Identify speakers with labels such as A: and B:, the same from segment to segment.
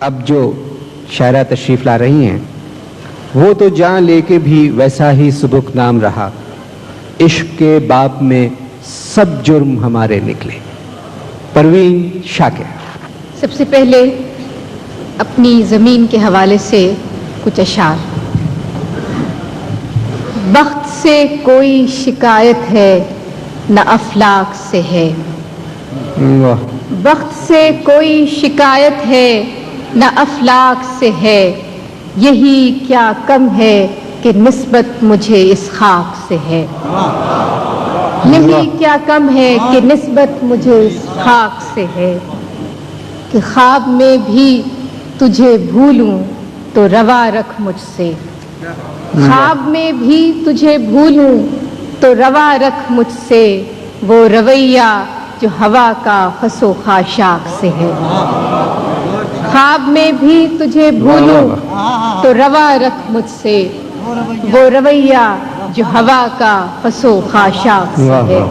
A: اب جو شاعرہ تشریف لا رہی ہیں وہ تو جان لے کے بھی ویسا ہی سبک نام رہا، عشق کے باب میں سب جرم ہمارے نکلے۔ پروین شاکر۔
B: سب سے پہلے اپنی زمین کے حوالے سے کچھ اشعار۔ بخت سے کوئی شکایت ہے نہ افلاک سے ہے، بخت سے کوئی شکایت ہے نہ افلاک سے ہے، یہی کیا کم ہے کہ نسبت مجھے اس خاک سے ہے، یہی کیا کم ہے کہ نسبت مجھے اس خاک سے ہے، کہ خواب میں بھی تجھے بھولوں تو روا رکھ مجھ سے، خواب میں بھی تجھے بھولوں تو روا رکھ مجھ سے، وہ رویہ جو ہوا کا خس و خاشاک سے ہے، خواب میں بھی تجھے بھولوں تو روا رکھ مجھ سے، وہ رویہ جو ہوا کا خس و خاشاک سے ہے،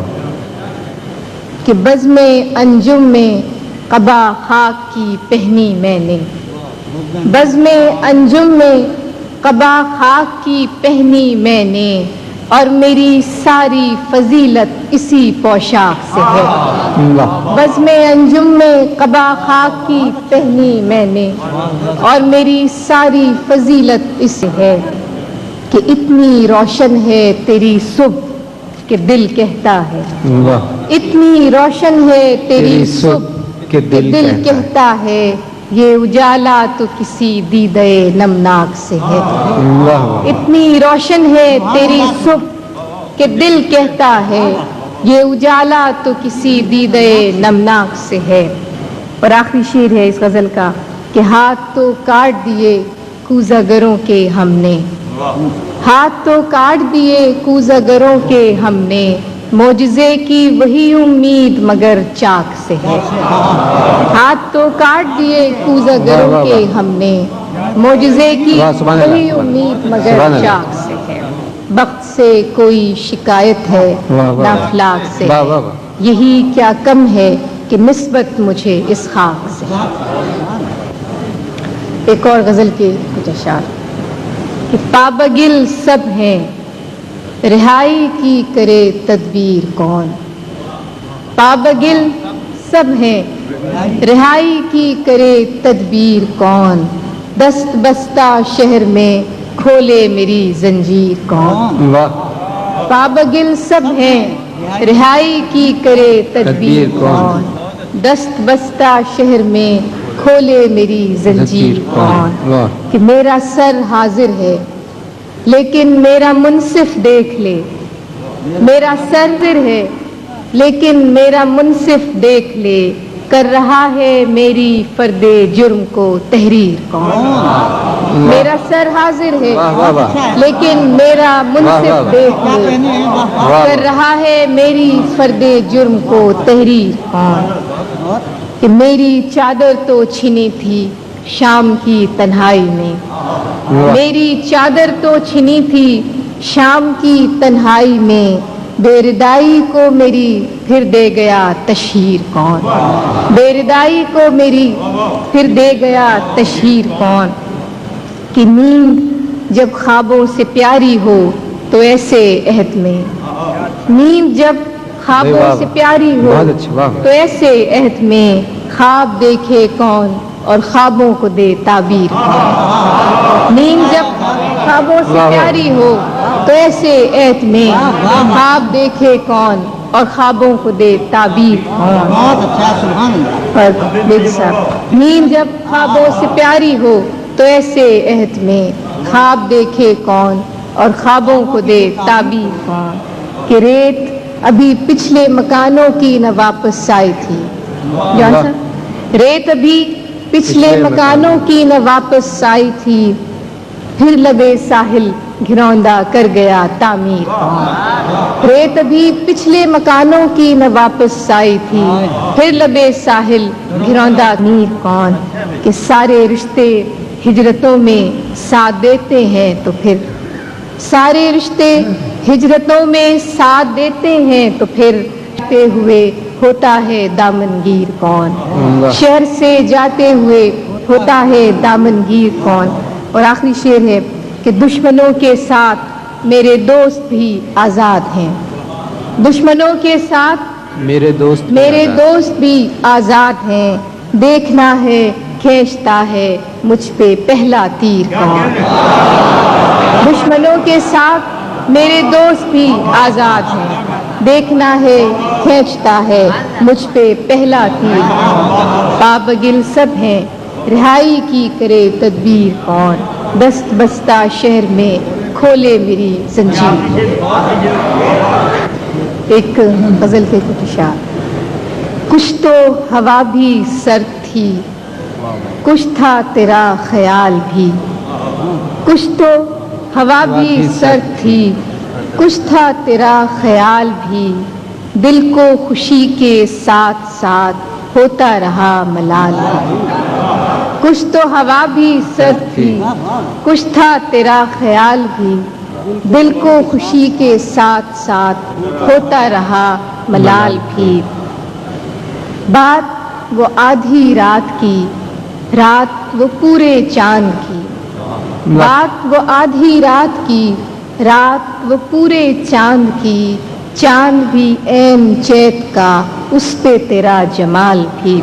B: کہ بزم انجم میں قبا خاک کی پہنی میں نے، بزم انجم میں قبا خاک کی پہنی میں نے، اور میری ساری فضیلت اسی پوشاک سے ہے، بزم انجم میں قبا خاک کی پہنی میں نے، اور میری ساری فضیلت اس ہے، کہ اتنی روشن ہے تیری صبح کہ دل کہتا ہے، اتنی روشن ہے تیری صبح کہ دل کہتا ہے، یہ اجالا تو کسی دیدے نمناک سے ہے، اتنی روشن ہے تیری صبح کہ دل کہتا ہے، یہ اجالا تو کسی دیدے نمناک سے ہے۔ اور آخری شعر ہے اس غزل کا، کہ ہاتھ تو کاٹ دیے کوزہ گروں کے ہم نے، ہاتھ تو کاٹ دیے کوزہ گروں کے ہم نے، معجزے کی وہی امید مگر چاک سے ہے، ہاتھ تو کاٹ دیے کوزہ گروں کے ہم نے، معجزے کی وہی امید مگر چاک سے ہے، بخت سے کوئی شکایت ہے نہ افلاک سے ہے، یہی کیا کم ہے کہ نسبت مجھے اس خاک سے ہے۔ ایک اور غزل کے کچھ اشعار، کہ پابگل سب ہیں رہائی کی کرے تدبیر کون، پابگل سب ہیں رہائی کی کرے تدبیر کون، دست بستہ شہر میں کھولے میری زنجیر کون، پابگل سب ہیں رہائی کی کرے تدبیر کون، دست بستہ شہر میں کھولے میری زنجیر کون، کہ میرا سر حاضر ہے لیکن میرا منصف دیکھ لے، میرا سر حاضر ہے لیکن میرا منصف دیکھ لے، کر رہا ہے میری فرد جرم کو تحریر کون، میرا سر حاضر ہے لیکن میرا منصف دیکھ لے، کر رہا ہے میری فرد جرم کو تحریر کون، کہ میری چادر تو چھنی تھی شام کی تنہائی میں، میری چادر تو چھنی تھی شام کی تنہائی میں، بے ردائی کو میری پھر دے گیا تشہیر کون، بے ردائی کو میری پھر دے گیا تشہیر کون، کہ نیند جب خوابوں سے پیاری ہو تو ایسے عہد میں، نیند جب خوابوں سے پیاری ہو تو ایسے عہد میں، خواب دیکھے کون اور خوابوں کو دے تعبیر کون، نیند جب خوابوں سے پیاری ہو تو ایسے عہد میں، خواب دیکھے کون اور خوابوں کو دے تعبیر کون، نیند جب خوابوں سے پیاری ہو تو ایسے عہد میں، خواب دیکھے کون اور خوابوں کو دے تعبیر کون، کہ ریت ابھی پچھلے مکانوں کی نہ واپس آئی تھی، ریت ابھی پچھلے مکانوں کی نہ واپس آئی تھی، پھر لبے ساحل گھروندہ کر گیا تعمیر کون، ریت ابھی پچھلے مکانوں کی نہ واپس آئی تھی، پھر لبے ساحل گھروندہ تعمیر کون، کہ سارے رشتے ہجرتوں میں ساتھ دیتے ہیں تو پھر، سارے رشتے ہجرتوں میں ساتھ دیتے ہیں تو پھر جاتے ہوئے ہوتا ہے دامنگیر کون، شہر سے جاتے ہوئے ہوتا ہے دامنگیر کون. اور آخری شعر ہے کہ دشمنوں کے ساتھ میرے دوست بھی آزاد ہیں. دشمنوں کے ساتھ
A: میرے دوست
B: بھی آزاد ہیں. دیکھنا ہے کھینچتا ہے مجھ پہ پہلا تیر کون. دشمنوں کے ساتھ میرے دوست بھی آزاد ہیں. دیکھنا ہے کھینچتا ہے مجھ پہ پہلا تیر. پابگل سب ہیں رہائی کی کرے تدبیر کون. دست بستہ شہر میں کھولے میری زنجیر. ایک غزل کے کچھ اشعار. کچھ تو ہوا بھی سرد تھی, کچھ تھا تیرا خیال بھی. کچھ تو ہوا بھی سرد تھی, کچھ تھا تیرا خیال بھی. دل کو خوشی کے ساتھ ساتھ ہوتا رہا ملال بھی. کچھ تو ہوا بھی سرد تھی, کچھ تھا تیرا خیال بھی. دل کو خوشی کے ساتھ ساتھ ہوتا رہا ملال بھی. بات وہ آدھی رات کی, رات وہ پورے چاند کی. بات وہ آدھی رات کی, رات وہ پورے چاند کی. چاند بھی عین چیت کا, اس پہ تیرا جمال بھی.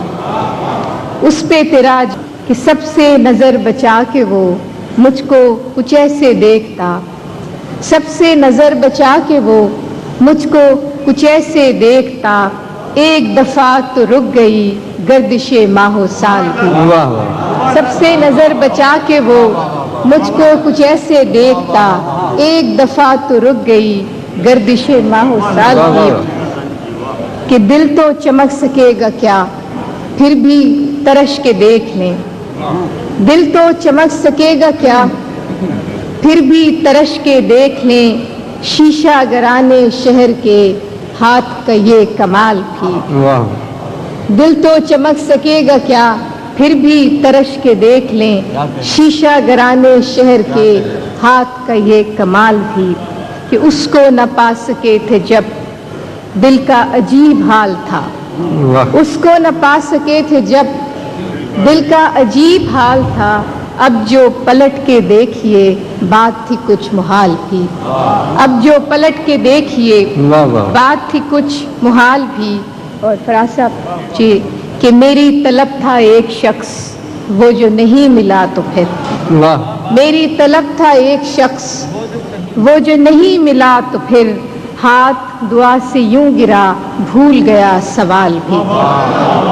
B: اس پہ تیرا کہ سب سے نظر بچا کے وہ مجھ کو کچھ ایسے دیکھتا. سب سے نظر بچا کے وہ مجھ کو کچھ ایسے دیکھتا. ایک دفعہ تو رک گئی گردش ماہ و سال کی. سب سے نظر بچا کے وہ مجھ کو کچھ ایسے دیکھتا. ایک دفعہ تو رک گئی گردش ماہ و سال کی. کہ دل تو چمک سکے گا کیا پھر بھی ترش کے دیکھ لیں. دل تو چمک سکے گا کیا پھر بھی ترش کے دیکھ لیں. شیشہ گرانے شہر کے ہاتھ کا یہ کمال بھی. دل تو چمک سکے گا کیا پھر بھی ترش کے دیکھ لیں. شیشہ گرانے شہر کے ہاتھ کا یہ کمال بھی. کہ اس کو نہ پا سکے تھے جب دل کا عجیب حال تھا. اس کو نہ پا سکے تھے جب دل کا عجیب حال تھا. اب جو پلٹ کے دیکھیے بات تھی کچھ محال بھی. اب جو پلٹ کے دیکھیے بات تھی کچھ محال بھی. اور فراز صاحب جی کہ میری طلب تھا ایک شخص وہ جو نہیں ملا تو پھر. میری طلب تھا ایک شخص وہ جو نہیں ملا تو پھر. ہاتھ دعا سے یوں گرا بھول گیا سوال بھی.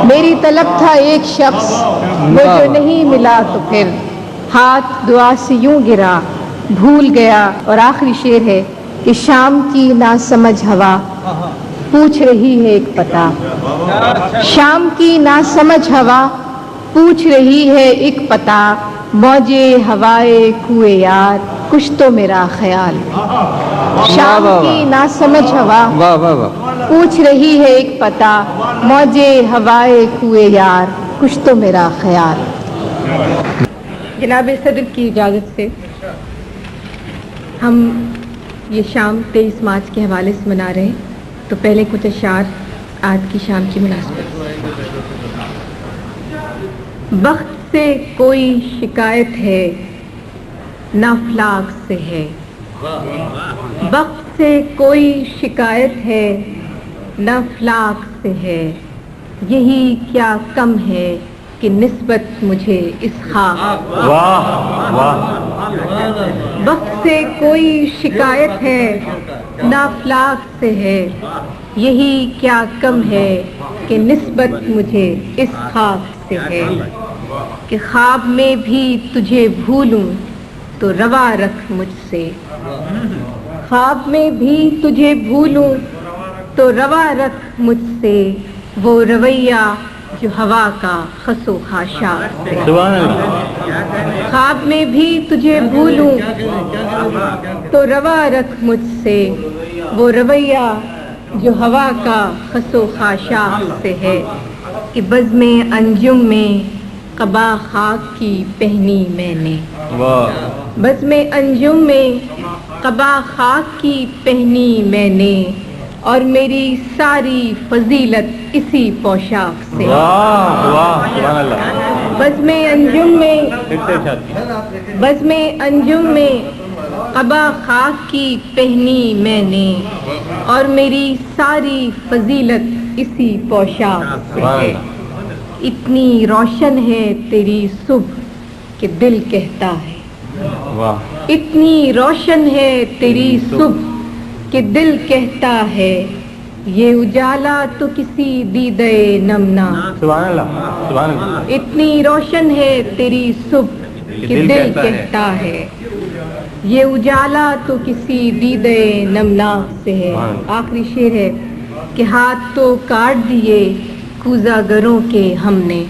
B: میری طلب تھا ایک شخص وہ جو نہیں ملا تو پھر. ہاتھ دعا سے یوں گرا بھول گیا. اور آخری شعر ہے کہ شام کی ناسمجھ ہوا پوچھ رہی ہے ایک پتہ. شام کی ناسمجھ ہوا پوچھ رہی ہے ایک پتہ. موجے ہوائے کوئے یار کچھ تو میرا خیال. شام کی ناسمجھ ہوا پوچھ رہی ہے ایک پتہ. موجے ہوائے کوئے یار کچھ تو میرا خیال. جناب صدر کی اجازت سے ہم یہ شام 23 مارچ کے حوالے سے منا رہے ہیں. تو پہلے کچھ اشعار آج کی شام کی مناسبت. وقت سے کوئی شکایت ہے نہ افلاک سے ہے. وقت سے کوئی شکایت ہے نہ افلاک سے ہے. یہی کیا کم ہے کہ نسبت مجھے اس خاک. وقت سے کوئی شکایت ہے نہ افلاک سے ہے. یہی کیا کم ہے کہ نسبت مجھے اس خاک سے ہے. کہ خواب میں بھی تجھے بھولوں تو روا رکھ مجھ سے. خواب میں بھی تجھے بھولوں تو روا رکھ مجھ سے. وہ رویہ جو ہوا کا خس و خاشاک سے. خواب میں بھی تجھے بھولوں تو روا رکھ مجھ سے. وہ رویہ جو ہوا کا خس و خاشاک سے ہے. کہ بزم انجم میں قبا خاک کی پہنی میں نے. بزم انجم میں قبا خاک کی پہنی میں نے. اور میری ساری فضیلت اسی پوشاک سے. بزم انجم میں قبا خاک کی پہنی میں نے، اور میری ساری فضیلت اسی پوشاک سے ہے۔ اتنی روشن ہے تیری صبح کہ دل کہتا ہے، اتنی روشن ہے تیری صبح کہ دل کہتا ہے، یہ اجالا تو کسی دیدے نمنا۔
C: سبحان اللہ، سبحان اللہ۔
B: اتنی روشن ہے تیری صبح کہ دل کہتا ہے، یہ اجالا تو کسی دیدے نمنا سے ہے۔ آخری شعر ہے کہ ہاتھ تو کاٹ دیے کوزہ گروں کے ہم نے،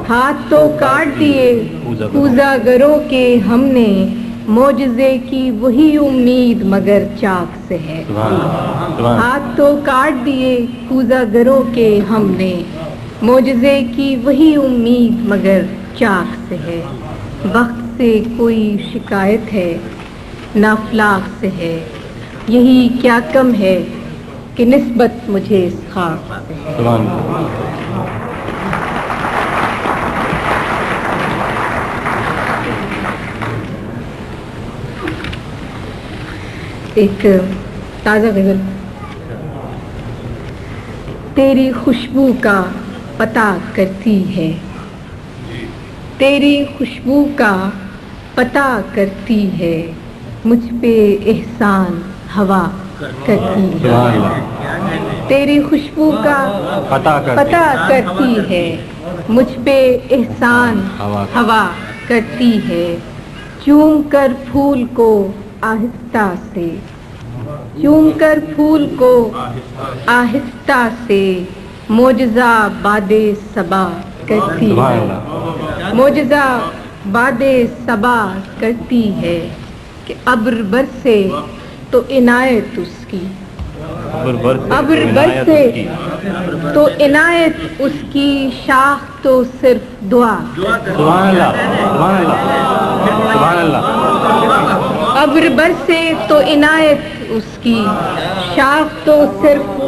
B: ہاتھ تو کاٹ دیے کوزہ گروں کے ہم نے، معجزے کی وہی امید مگر چاک سے ہے۔ ہاتھ تو کاٹ دیے کوزہ گروں کے ہم نے، معجزے کی وہی امید مگر چاک سے ہے۔ وقت سے کوئی شکایت ہے نہ افلاک سے ہے، یہی کیا کم ہے کہ نسبت مجھے اس خاک سے ہے۔ ایک تازہ غزل۔ تیری خوشبو کا پتہ کرتی ہے، تیری خوشبو کا پتہ کرتی ہے، مجھ پہ احسان ہوا کرتی ہے۔ تیری خوشبو کا پتہ کرتی ہے، مجھ پہ احسان ہوا کرتی ہے، چوم کر پھول کو آہستہ سے، چوم کر پھول کو آہستہ سے، معجزہ باد صبا کرتی ہے، معجزہ باد صبا کرتی ہے، کہ ابر برسے تو عنایت اس کی، ابر برسے تو عنایت اس کی، شاخ تو صرف دعا۔
C: سبحان اللہ، سبحان اللہ، سبحان اللہ۔
B: ابر برسے تو عنایت اس کی، شاخ تو صرف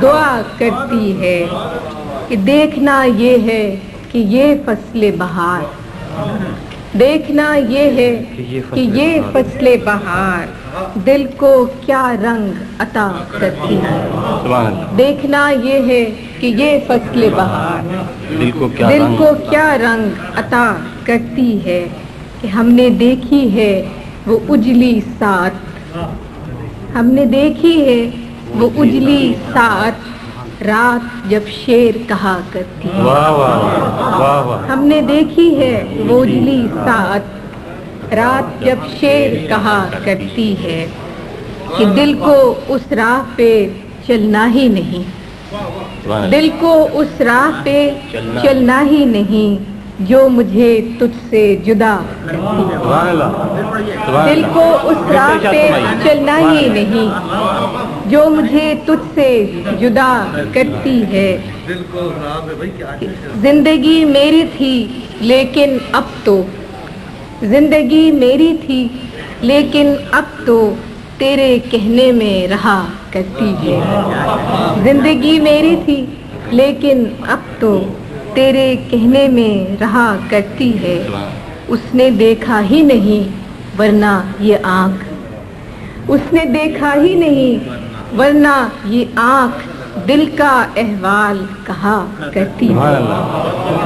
B: دعا کرتی ہے، کہ دیکھنا یہ ہے کہ یہ فصل بہار، دیکھنا یہ ہے کہ یہ فصل بہار دل کو کیا رنگ عطا کرتی ہے، دیکھنا یہ ہے کہ یہ فصل بہار دل کو کیا رنگ عطا کرتی ہے، کہ ہم نے دیکھی ہے وہ اجلی ساعت، ہم نے دیکھی ہے وہ اجلی ساعت، رات جب شیر کہا کرتی ہے، ہم نے دیکھی ہے وہ اجلی ساعت، رات جب شیر کہا کرتی ہے، کہ دل کو اس راہ پہ چلنا ہی نہیں، دل کو اس راہ پہ چلنا ہی نہیں، جو مجھے تجھ سے جدا کرتی ہے، دل کو اس راہ پہ چلنا ہی نہیں، جو مجھے تجھ سے جدا کرتی ہے، زندگی میری تھی لیکن اب تو، زندگی میری تھی لیکن اب تو تیرے کہنے میں رہا کرتی ہے، زندگی میری تھی لیکن اب تو تیرے کہنے میں رہا کرتی ہے، اس نے دیکھا ہی نہیں ورنہ یہ آنکھ، اس نے دیکھا ہی نہیں ورنہ یہ آنکھ دل کا احوال کہا کرتی ہے،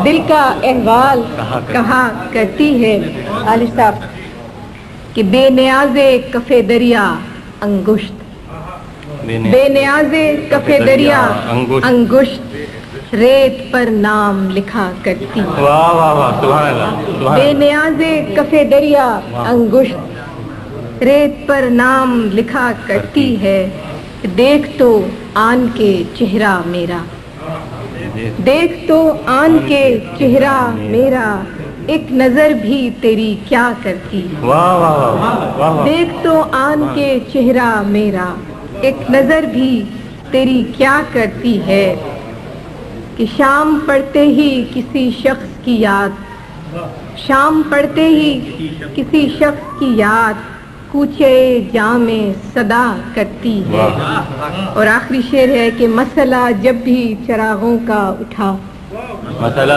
B: دل کا احوال کہا کرتی ہے۔ علی صاحب کہ بے نیاز کف دریا انگشت، بے نیاز کف دریا انگشت، ریت پر نام لکھا کرتی ہے، بے نیاز کف دریا انگشت، ریت پر نام لکھا کرتی ہے، دیکھ تو آن کے چہرہ میرا، دیکھ تو آن کے چہرہ میرا، ایک نظر بھی تیری کیا کرتی ہے، دیکھ تو آن کے چہرہ میرا، ایک نظر بھی تیری کیا کرتی ہے، کہ شام پڑتے ہی کسی شخص کی یاد، شام پڑتے ہی کسی شخص کی یاد، کوچے جام صدا کرتی ہے۔ اور آخری شعر ہے کہ مسئلہ جب بھی چراغوں کا اٹھا،
C: مسئلہ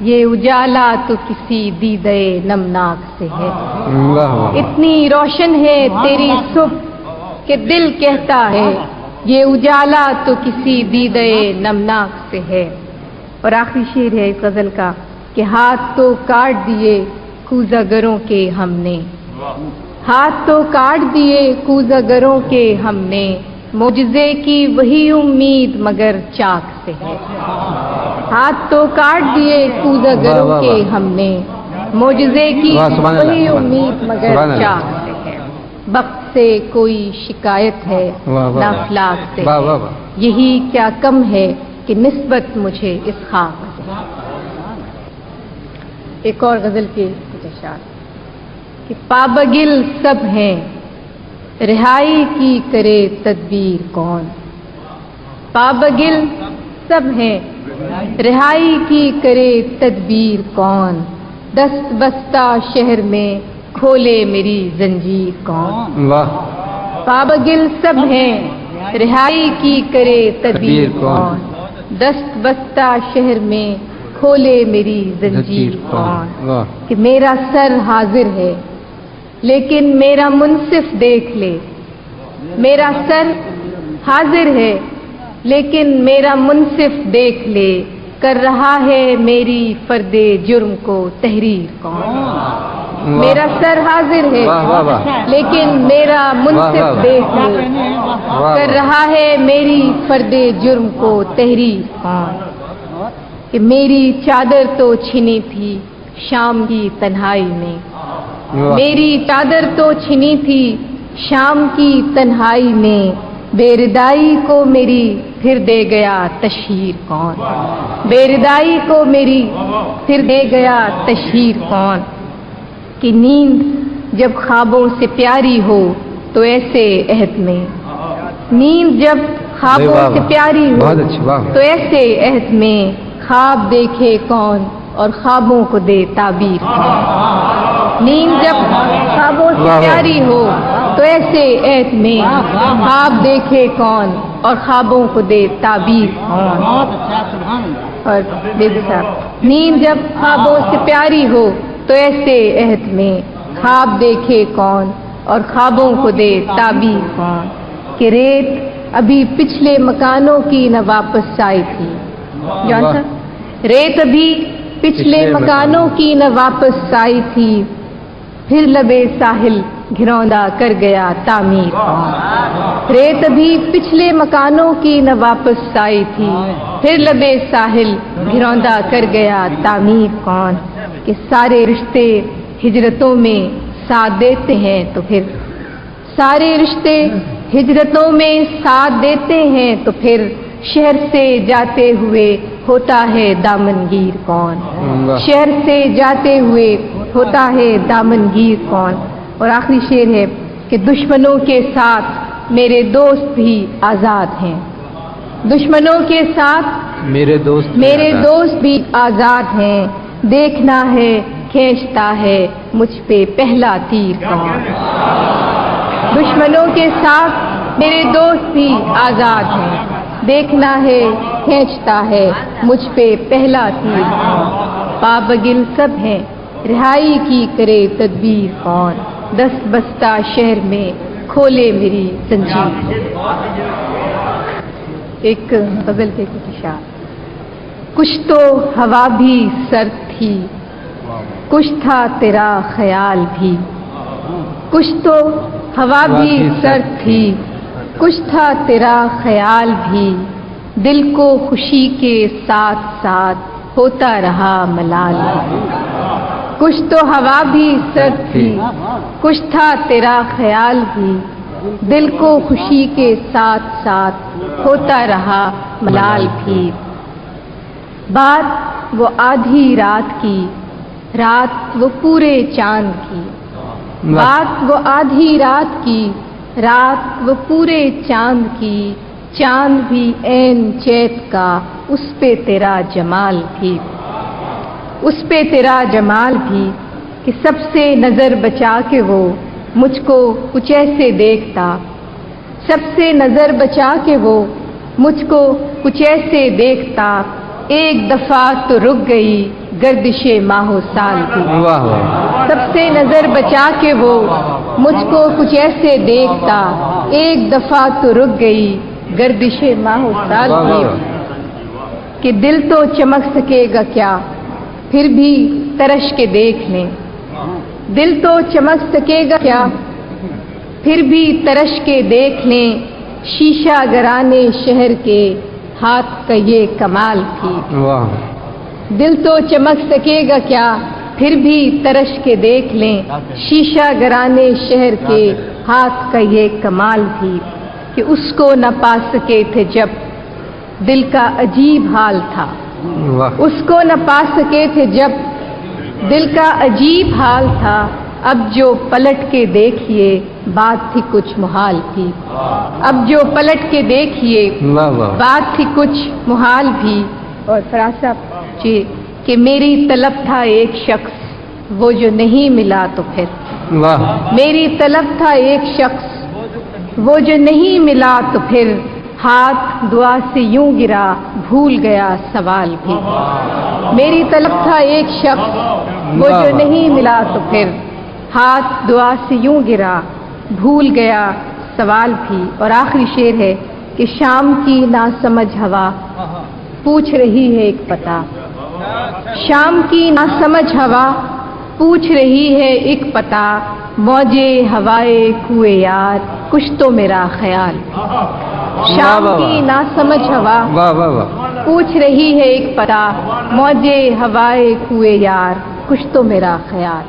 B: یہ اجالا تو کسی دیدے نمناک سے ہے.
A: واہ واہ.
B: اتنی روشن ہے تیری صبح کہ دل کہتا ہے یہ اجالا تو کسی دیدے نمناک سے ہے. اور آخری شعر ہے اس غزل کا کہ ہاتھ تو کاٹ دیے کوزہ کے ہم نے، ہاتھ تو کاٹ دیے کوزہ کے ہم نے، معجزے کی وہی امید مگر چاک سے ہے. ہاتھ تو کاٹ دیے کوزہ کے ہم نے، معجزے کی وہی امید مگر چاک سے ہے. وقت سے کوئی شکایت ہے نہ افلاک سے ہے، یہی کیا کم ہے کہ نسبت مجھے اس خاک سے. ایک اور غزل کے کچھ اشعار کہ پابگل سب ہیں رہائی کی کرے تدبیر کون. پابگل سب ہیں رہائی کی کرے تدبیر کون، دست بستہ شہر میں کھولے میری زنجیر کون.
A: واہ.
B: پابگل سب ہیں رہائی کی کرے تدبیر کون، دست بستہ شہر میں کھولے میری زنجیر کون. کہ میرا سر حاضر ہے لیکن میرا منصف دیکھ لے، میرا سر حاضر ہے لیکن میرا منصف دیکھ لے، کر رہا ہے میری فرد جرم کو تحریر کون. میرا سر حاضر ہے لیکن میرا منصف دیکھ لے، کر رہا ہے میری فرد جرم کو تحریر کون. کہ میری چادر تو چھنی تھی شام کی تنہائی میں، میری چادر تو چھنی تھی شام کی تنہائی میں، بے ردائی کو میری پھر دے گیا تشہیر کون. بے ردائی کو میری پھر دے گیا تشہیر کون. کہ نیند جب خوابوں سے پیاری ہو تو ایسے عہد میں، نیند جب خوابوں سے پیاری ہو تو ایسے عہد میں، خواب دیکھے کون اور خوابوں کو دے تعبیر کون. نیند جب خوابوں سے پیاری ہو تو ایسے عہد میں، خواب دیکھے کون اور خوابوں کو دے تعبیر کون. اور نیند جب خوابوں سے پیاری ہو تو ایسے عہد میں، خواب دیکھے کون اور خوابوں کو دے تعبیر کون. کہ ریت ابھی پچھلے مکانوں کی نہ واپس آئی تھی. جان سا ریت ابھی پچھلے مکانوں کی نہ واپس آئی تھی، پھر لبے ساحل گھروندا کر گیا تعمیر کون. ریت ابھی پچھلے مکانوں کی نہ واپس آئی تھی، پھر لبے ساحل گھروندا کر گیا تعمیر کون. کہ سارے رشتے ہجرتوں میں ساتھ دیتے ہیں تو پھر، سارے رشتے ہجرتوں میں ساتھ دیتے ہیں تو پھر، شہر سے جاتے ہوئے ہوتا ہے دامنگیر کون. شہر سے جاتے ہوئے ہوتا ہے دامنگیر کون. اور آخری شعر ہے کہ دشمنوں کے ساتھ میرے دوست بھی آزاد ہیں، دشمنوں کے ساتھ میرے دوست بھی آزاد ہیں، دیکھنا ہے کھینچتا ہے مجھ پہ پہلا تیر کون. دشمنوں کے ساتھ میرے دوست بھی آزاد ہیں، دیکھنا ہے کھینچتا ہے مجھ پہ پہلا تیر کون. پابگل سب ہیں رہائی کی کرے تدبیر کون، دست بستہ شہر میں کھولے میری زنجیر. ایک غزل کے کچھ اشعار. کچھ تو ہوا بھی سرد تھی، کچھ تھا تیرا خیال بھی. کچھ تو ہوا بھی سرد تھی، کچھ تھا تیرا خیال بھی. دل کو خوشی کے ساتھ ساتھ ہوتا رہا ملال بھی. کچھ تو ہوا بھی سرد تھی، کچھ تھا تیرا خیال بھی. دل کو خوشی کے ساتھ ساتھ ہوتا رہا ملال بھی. بات وہ آدھی رات کی، رات وہ پورے چاند کی. بات وہ آدھی رات کی، رات وہ پورے چاند کی. چاند بھی عین چیت کا، اس پہ تیرا جمال بھی. اس پہ تیرا جمال بھی. کہ سب سے نظر بچا کے وہ مجھ کو کچھ ایسے دیکھتا. سب سے نظر بچا کے وہ مجھ کو کچھ ایسے دیکھتا. ایک دفعہ تو رک گئی گردش ماہ و سال کی،
A: واہ واہ،
B: سب سے نظر بچا کے وہ مجھ کو کچھ ایسے دیکھتا، ایک دفعہ تو رک گئی گردش ماہ و سال
A: واہ
B: کی،
A: واہ،
B: کہ دل تو چمک سکے گا کیا پھر بھی ترش کے دیکھ لیں، دل تو چمک سکے گا کیا پھر بھی ترش کے دیکھ لیں، شیشہ گرانے شہر کے ہاتھ کا یہ کمال تھی،
A: واہ،
B: دل تو چمک سکے گا کیا پھر بھی ترش کے دیکھ لیں، شیشہ گرانے شہر کے ہاتھ کا یہ کمال تھی، کہ اس کو نہ پا سکے تھے جب دل کا عجیب حال تھا،
A: واہ،
B: اس کو نہ پا سکے تھے جب دل کا عجیب حال تھا، اب جو پلٹ کے دیکھیے بات تھی کچھ محال تھی، اب جو پلٹ کے دیکھیے
A: واہ واہ،
B: بات تھی کچھ محال بھی، اور فراز صاحب جی کہ میری طلب تھا ایک شخص وہ جو نہیں ملا تو پھر،
A: واہ،
B: میری طلب تھا ایک شخص وہ جو نہیں ملا تو پھر، ہاتھ دعا سے یوں گرا بھول گیا سوال بھی، میری طلب تھا ایک شخص وہ جو نہیں ملا تو پھر، ہاتھ دعا سے یوں گرا بھول گیا سوال بھی، اور آخری شعر ہے کہ شام کی ناسمجھ ہوا پوچھ رہی ہے ایک پتہ، شام کی ناسمجھ ہوا پوچھ رہی ہے ایک پتہ، موجے ہوائے کوئے یار کچھ تو میرا خیال، شام کی ناسمجھ ہوا
A: واہ واہ واہ،
B: پوچھ رہی ہے ایک پتہ، موجے ہوائے کوئے یار کچھ تو میرا خیال۔